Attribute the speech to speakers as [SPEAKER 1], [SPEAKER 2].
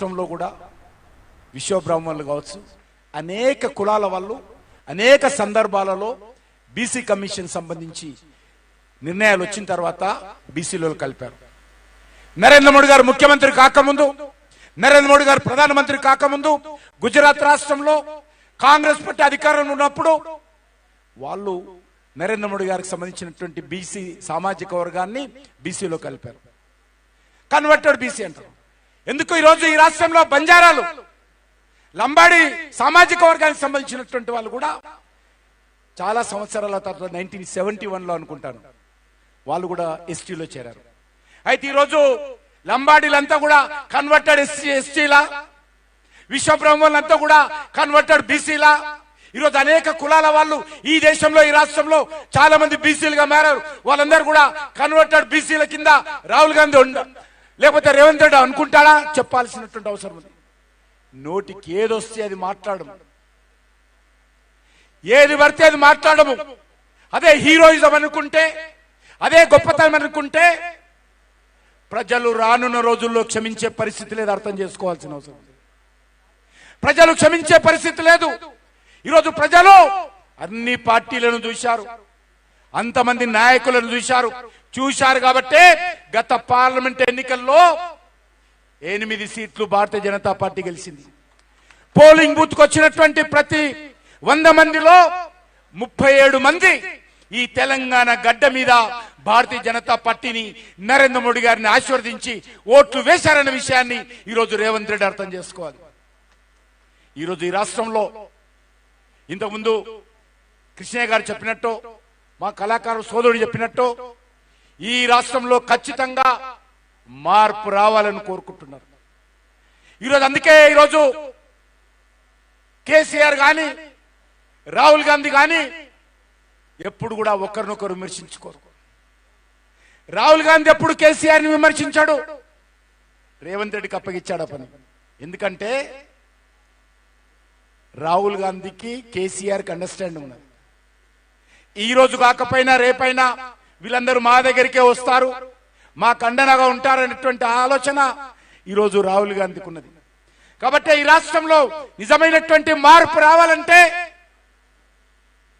[SPEAKER 1] రాష్ట్రంలో కూడా విశ్వబ్రాహ్మణులు కావచ్చు, అనేక కులాల వాళ్ళు అనేక సందర్భాలలో బీసీ కమిషన్ సంబంధించి నిర్ణయాలు వచ్చిన తర్వాత బీసీలో కలిపారు. నరేంద్ర మోడీ గారు ముఖ్యమంత్రి కాకముందు, నరేంద్ర మోడీ గారు ప్రధానమంత్రి కాకముందు గుజరాత్ రాష్ట్రంలో కాంగ్రెస్ పార్టీ అధికారంలో ఉన్నప్పుడు వాళ్ళు నరేంద్ర మోడీ గారికి సంబంధించినటువంటి బీసీ సామాజిక వర్గాన్ని బీసీలో కలిపారు. కన్వర్టెడ్ బీసీ అంటారు. ఎందుకు ఈరోజు ఈ రాష్ట్రంలో బంజారాలు, లంబాడి సామాజిక వర్గానికి సంబంధించినటువంటి వాళ్ళు కూడా చాలా సంవత్సరాల తర్వాత 1971లో అనుకుంటాను వాళ్ళు కూడా ఎస్టీలో చేరారు. అయితే ఈరోజు లంబాడీలంతా కూడా కన్వర్టెడ్ ఎస్టీలా, విశ్వబ్రాహ్మణులంతా కూడా కన్వర్టెడ్ బీసీలా. ఈరోజు అనేక కులాల వాళ్ళు ఈ దేశంలో ఈ రాష్ట్రంలో చాలా మంది బీసీలుగా మారారు. వాళ్ళందరూ కూడా కన్వర్టెడ్ బీసీల కింద రాహుల్ గాంధీ లేకపోతే రేవంత్ రెడ్డి అనుకుంటాడా? చెప్పాల్సినటువంటి అవసరం ఉంది. నోటికి ఏదొస్తే అది మాట్లాడము, ఏది పడితే అది మాట్లాడము. అదే హీరోయిజం అనుకుంటే, అదే గొప్పతనం అనుకుంటే ప్రజలు రానున్న రోజుల్లో క్షమించే పరిస్థితి లేదు. అర్థం చేసుకోవాల్సిన అవసరం ఉంది. ప్రజలు క్షమించే పరిస్థితి లేదు. ఈరోజు ప్రజలు అన్ని పార్టీలను చూశారు, అంతమంది నాయకులను చూశారు కాబట్టి గత పార్లమెంట్ ఎన్నికల్లో 8 సీట్లు భారతీయ జనతా పార్టీ గెలిచింది. పోలింగ్ బూత్ కు వచ్చినటువంటి ప్రతి 100 మందిలో 37 మంది ఈ తెలంగాణ గడ్డ మీద భారతీయ జనతా పార్టీని, నరేంద్ర మోడీ గారిని ఆశీర్వదించి ఓట్లు వేశారన్న విషయాన్ని ఈరోజు రేవంత్ రెడ్డి అర్థం చేసుకోవాలి. ఈరోజు ఈ రాష్ట్రంలో ఇంతకుముందు కృష్ణయ్య గారు చెప్పినట్టు, మా కళాకారు సోదరుడు చెప్పినట్టు, ఈ రాష్ట్రంలో ఖచ్చితంగా మార్పు రావాలని కోరుకుంటున్నారు. ఈరోజు అందుకే ఈరోజు కేసీఆర్ గాని రాహుల్ గాంధీ గాని ఎప్పుడు కూడా ఒకరినొకరు విమర్శించుకోరు. రాహుల్ గాంధీ ఎప్పుడు కేసీఆర్ ని విమర్శించాడు, రేవంత్ రెడ్డికి అప్పగిచ్చాడు ఆ పని. ఎందుకంటే రాహుల్ గాంధీకి కేసీఆర్కి అండర్స్టాండింగ్ ఉన్నది. ఈ రోజు కాకపోయినా రేపైనా వీళ్ళందరూ మా దగ్గరికే వస్తారు, మా కండనగా ఉంటారనేటువంటి ఆలోచన ఈరోజు రాహుల్ గాంధీకి ఉన్నది. కాబట్టి ఈ రాష్ట్రంలో నిజమైనటువంటి మార్పు రావాలంటే